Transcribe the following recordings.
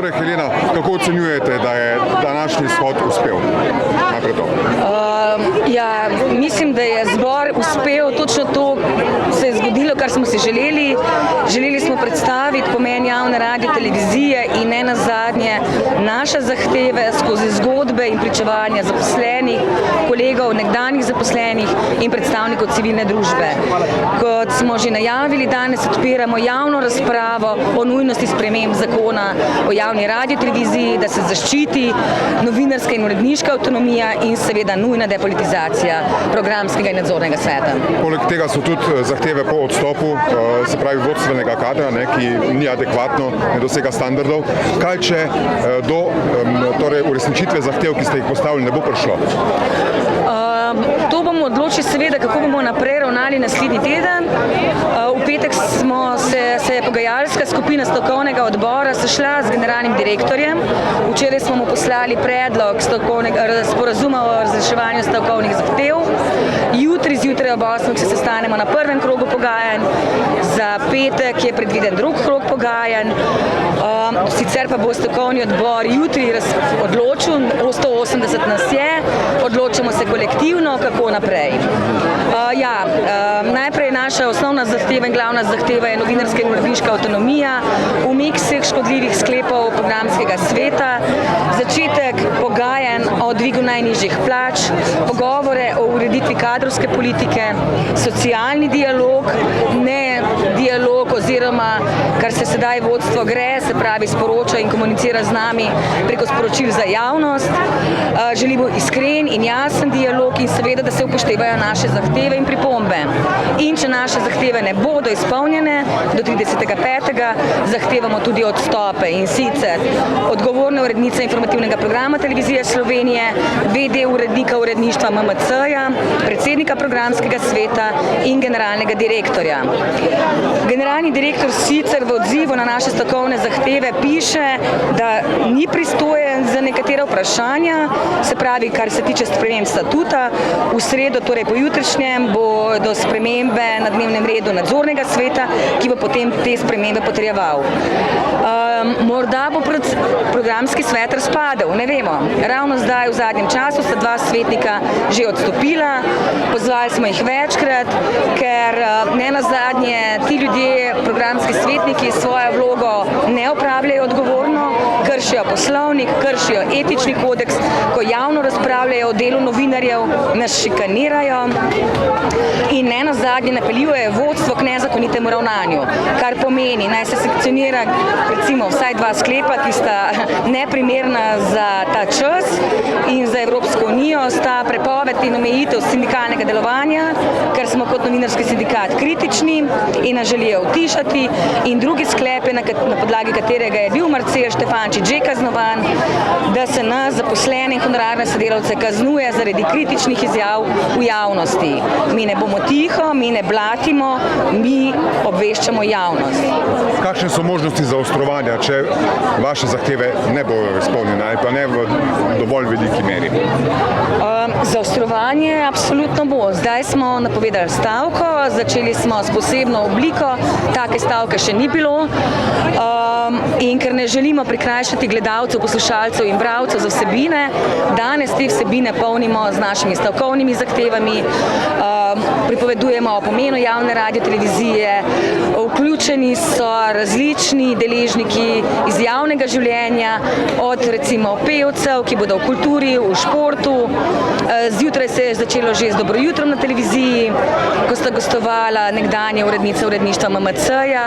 Torej, Helena, kako ocenjujete, da je današnji shod uspel? Najprej to. Mislim, da je zbor uspel točno to, se je zgodilo, kar smo si želeli. Želeli smo predstaviti pomen javne radio televizije in ne nazadnje naše zahteve skozi zgodbe in pričevanja zaposlenih, kolegov, nekdanjih zaposlenih in predstavnikov civilne družbe. Kot smo že najavili, danes odpiramo javno razpravo o nujnosti sprememb zakona o javni radio televiziji, da se zaščiti novinarska in uredniška avtonomija in seveda nujna depolitizacija programskega in nadzornega sveta. Poleg tega so tudi zahteve po odstopu, se pravi vodstvenega kadra, ki ni adekvatno, ne dosega standardov. Kaj če do uresničitve zahtev, ki ste jih postavili, ne bo prišlo? To bomo odločili seveda, kako bomo naprej ravnali naslednji teden. V petek se je pogajalska skupina stavkovnega odbora sešla z generalnim direktorjem. Včeraj smo mu poslali predlog sporazuma o razreševanju stavkovnih zahtev. Jutri zjutraj ob 8. se sestanemo na prvem krogu pogajanj. Za petek je predviden drug krog pogajanj. Sicer pa bo stavkovni odbor jutri odločil, 180 nas je, odločimo se kolektivno, kako naprej. Najprej naša osnovna zahteva in glavna zahteva je novinarska in uredniška avtonomija, umik vseh škodljivih sklepov programskega sveta, začetek pogajanj o dvigu najnižjih plač, pogovore o ureditvi kadrovske politike, socialni dialog, ne dialog oziroma kar se sedaj vodstvo gre, se pravi sporoča in komunicira z nami preko sporočil za javnost. Želimo iskren in jasen dialog in seveda, da se upoštevajo naše zahteve in pripombe. In če naše zahteve ne bodo izpolnjene, do 30.5. zahtevamo tudi odstope in sicer odgovorne urednice informativnega programa Televizije Slovenije, VD urednika uredništva MMC-ja, predsednika programskega sveta in generalnega direktorja. Generalni direktor sicer v odzivu na naše stavkovne zahteve piše, da ni pristojen za nekatera vprašanja, se pravi, kar se tiče sprememb statuta. V sredo, torej pojutrišnjem, bodo spremembe na dnevnem redu nadzornega sveta, ki bo potem te spremembe potrjeval. Morda bo programski svet razpadel, ne vemo. Ravno zdaj v zadnjem času sta 2 svetnika že odstopila, pozvali smo jih večkrat, ker ne nazadnje ti ljudje, programski svetniki, svojo vlogo ne opravljajo odgovorno, kršijo poslovnik, kršijo etični kodeks, ko javno razpravljajo o delu novinarjev, nas šikanirajo in ne nazadnje napeljujejo vodstvo k nezakonitemu ravnanju, kar pomeni, naj se sankcionira recimo vsaj 2 sklepa, ki sta neprimerna za ta čas in za Evropsko unijo, sta prepoved in omejitev sindikalnega delovanja, ker smo kot novinarski sindikat kritični in nas želijo utišati, in drugi sklepe, na podlagi katerega je bil Marcel Štefančič že kaznovan, da se nas zaposlene in honorarne sodelavce kaznuje zaradi kritičnih izjav v javnosti. Mi ne bomo tiho, mi ne blatimo, mi obveščamo javnost. Kakšne so možnosti zaostrovanja, če vaše zahteve ne bodo izpolnjene ali pa ne v dovolj veliki meri? Zaostrovanje absolutno bo. Zdaj smo napovedali stavko, začeli smo s posebno obliko, take stavke še ni bilo. In ker ne želimo prikrajšati gledalcev, poslušalcev in bralcev za vsebine, danes te vsebine polnimo z našimi stavkovnimi zahtevami, pripovedujemo o pomenu javne radiotelevizije, vključeni so različni deležniki iz javnega življenja, od recimo pevcev, ki bodo v kulturi, v športu. Zjutraj se je začelo že z Dobro jutro na televiziji, ko sta gostovala nekdanja urednica uredništva MMC-ja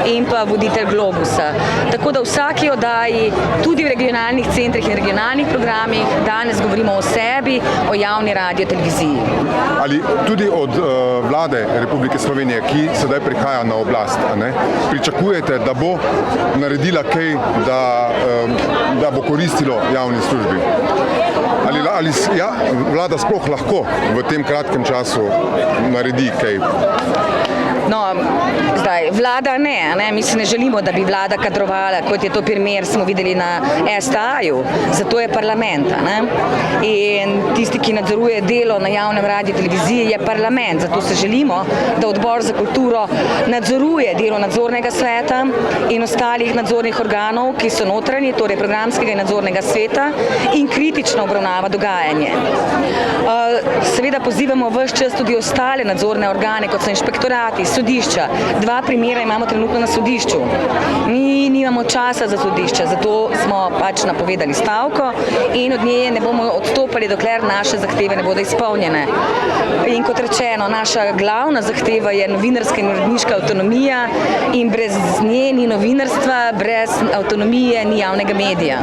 in pa voditelj Globusa. Tako da v vsaki oddaji, tudi v regionalnih centrih in regionalnih programih, danes govorimo o sebi, o javni radioteleviziji. Ali tudi od vlade Republike Slovenije, ki sedaj prihaja na oblast, pričakujete, da bo naredila kaj, da bo koristilo javni službi? Ali vlada sploh lahko v tem kratkem času naredi kaj? No, Zdaj, vlada ne, mi si ne želimo, da bi vlada kadrovala, kot je to primer, smo videli na STA-ju, zato je parlament. In tisti, ki nadzoruje delo na javnem radiju, televiziji, je parlament. Zato se želimo, da odbor za kulturo nadzoruje delo nadzornega sveta in ostalih nadzornih organov, ki so notranji, torej programskega in nadzornega sveta, in kritično obravnava dogajanje. Seveda pozivamo vse čas tudi ostale nadzorne organe, kot so inšpektorati, sodišča. 2 primera imamo trenutno na sodišču. Mi nimamo časa za sodišče, zato smo pač napovedali stavko in od nje ne bomo odstopali, dokler naše zahteve ne bodo izpolnjene. In kot rečeno, naša glavna zahteva je novinarska in uredniška avtonomija in brez nje ni novinarstva, brez avtonomije ni javnega medija.